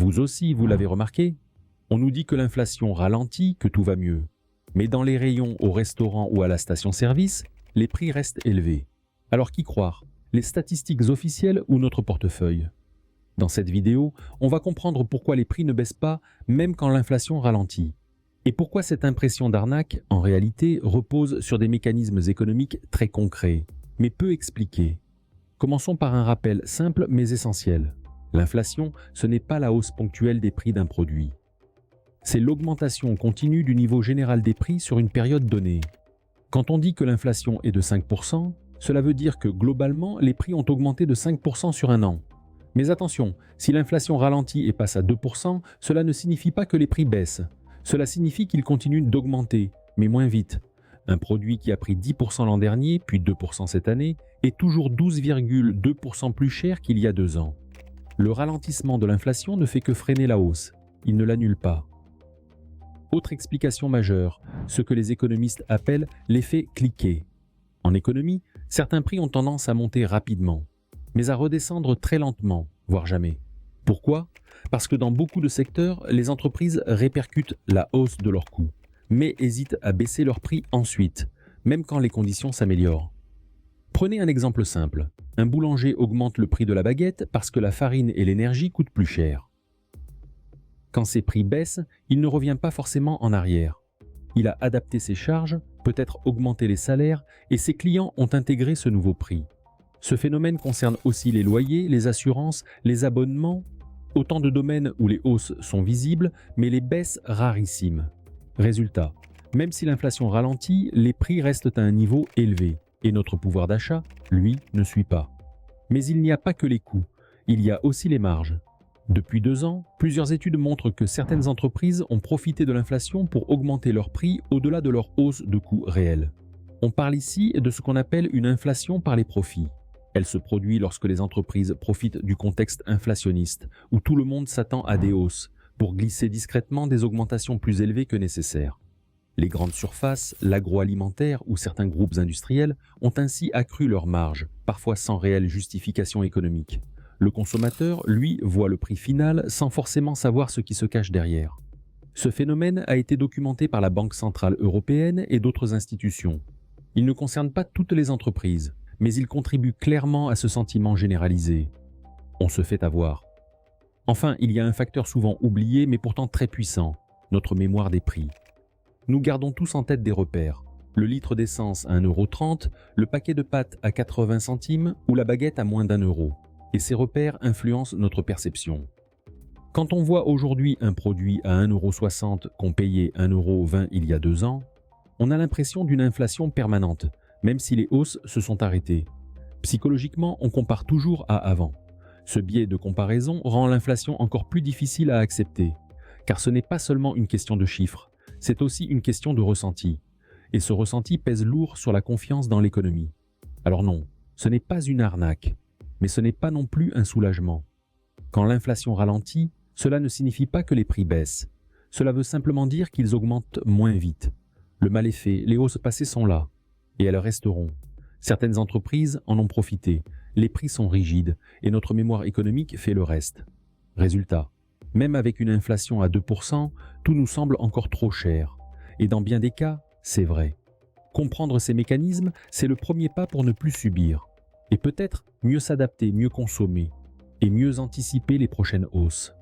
Vous aussi, vous l'avez remarqué? On nous dit que l'inflation ralentit, que tout va mieux. Mais dans les rayons au restaurant ou à la station-service, les prix restent élevés. Alors qui croire? Les statistiques officielles ou notre portefeuille? Dans cette vidéo, on va comprendre pourquoi les prix ne baissent pas même quand l'inflation ralentit. Et pourquoi cette impression d'arnaque, en réalité, repose sur des mécanismes économiques très concrets, mais peu expliqués. Commençons par un rappel simple mais essentiel. L'inflation, ce n'est pas la hausse ponctuelle des prix d'un produit. C'est l'augmentation continue du niveau général des prix sur une période donnée. Quand on dit que l'inflation est de 5%, cela veut dire que globalement, les prix ont augmenté de 5% sur un an. Mais attention, si l'inflation ralentit et passe à 2%, cela ne signifie pas que les prix baissent. Cela signifie qu'ils continuent d'augmenter, mais moins vite. Un produit qui a pris 10% l'an dernier, puis 2% cette année, est toujours 12,2% plus cher qu'il y a 2 ans. Le ralentissement de l'inflation ne fait que freiner la hausse, il ne l'annule pas. Autre explication majeure, ce que les économistes appellent l'effet cliquet. En économie, certains prix ont tendance à monter rapidement, mais à redescendre très lentement, voire jamais. Pourquoi? Parce que dans beaucoup de secteurs, les entreprises répercutent la hausse de leurs coûts, mais hésitent à baisser leurs prix ensuite, même quand les conditions s'améliorent. Prenez un exemple simple. Un boulanger augmente le prix de la baguette parce que la farine et l'énergie coûtent plus cher. Quand ses prix baissent, il ne revient pas forcément en arrière. Il a adapté ses charges, peut-être augmenté les salaires, et ses clients ont intégré ce nouveau prix. Ce phénomène concerne aussi les loyers, les assurances, les abonnements, autant de domaines où les hausses sont visibles, mais les baisses rarissimes. Résultat, même si l'inflation ralentit, les prix restent à un niveau élevé, et notre pouvoir d'achat, lui, ne suit pas. Mais il n'y a pas que les coûts, il y a aussi les marges. Depuis 2 ans, plusieurs études montrent que certaines entreprises ont profité de l'inflation pour augmenter leurs prix au-delà de leur hausse de coûts réels. On parle ici de ce qu'on appelle une inflation par les profits. Elle se produit lorsque les entreprises profitent du contexte inflationniste, où tout le monde s'attend à des hausses, pour glisser discrètement des augmentations plus élevées que nécessaires. Les grandes surfaces, l'agroalimentaire ou certains groupes industriels ont ainsi accru leurs marges, parfois sans réelle justification économique. Le consommateur, lui, voit le prix final sans forcément savoir ce qui se cache derrière. Ce phénomène a été documenté par la Banque centrale européenne et d'autres institutions. Il ne concerne pas toutes les entreprises, mais il contribue clairement à ce sentiment généralisé. On se fait avoir. Enfin, il y a un facteur souvent oublié mais pourtant très puissant, notre mémoire des prix. Nous gardons tous en tête des repères. Le litre d'essence à 1,30 €, le paquet de pâtes à 80 centimes ou la baguette à moins d'1 €. Et ces repères influencent notre perception. Quand on voit aujourd'hui un produit à 1,60 € qu'on payait 1,20 € il y a 2 ans, on a l'impression d'une inflation permanente, même si les hausses se sont arrêtées. Psychologiquement, on compare toujours à avant. Ce biais de comparaison rend l'inflation encore plus difficile à accepter, car ce n'est pas seulement une question de chiffres, c'est aussi une question de ressenti. Et ce ressenti pèse lourd sur la confiance dans l'économie. Alors non, ce n'est pas une arnaque, mais ce n'est pas non plus un soulagement. Quand l'inflation ralentit, cela ne signifie pas que les prix baissent. Cela veut simplement dire qu'ils augmentent moins vite. Le mal est fait, les hausses passées sont là, et elles resteront. Certaines entreprises en ont profité, les prix sont rigides, et notre mémoire économique fait le reste. Résultat, même avec une inflation à 2%, tout nous semble encore trop cher. Et dans bien des cas, c'est vrai. Comprendre ces mécanismes, c'est le premier pas pour ne plus subir. Et peut-être mieux s'adapter, mieux consommer, et mieux anticiper les prochaines hausses.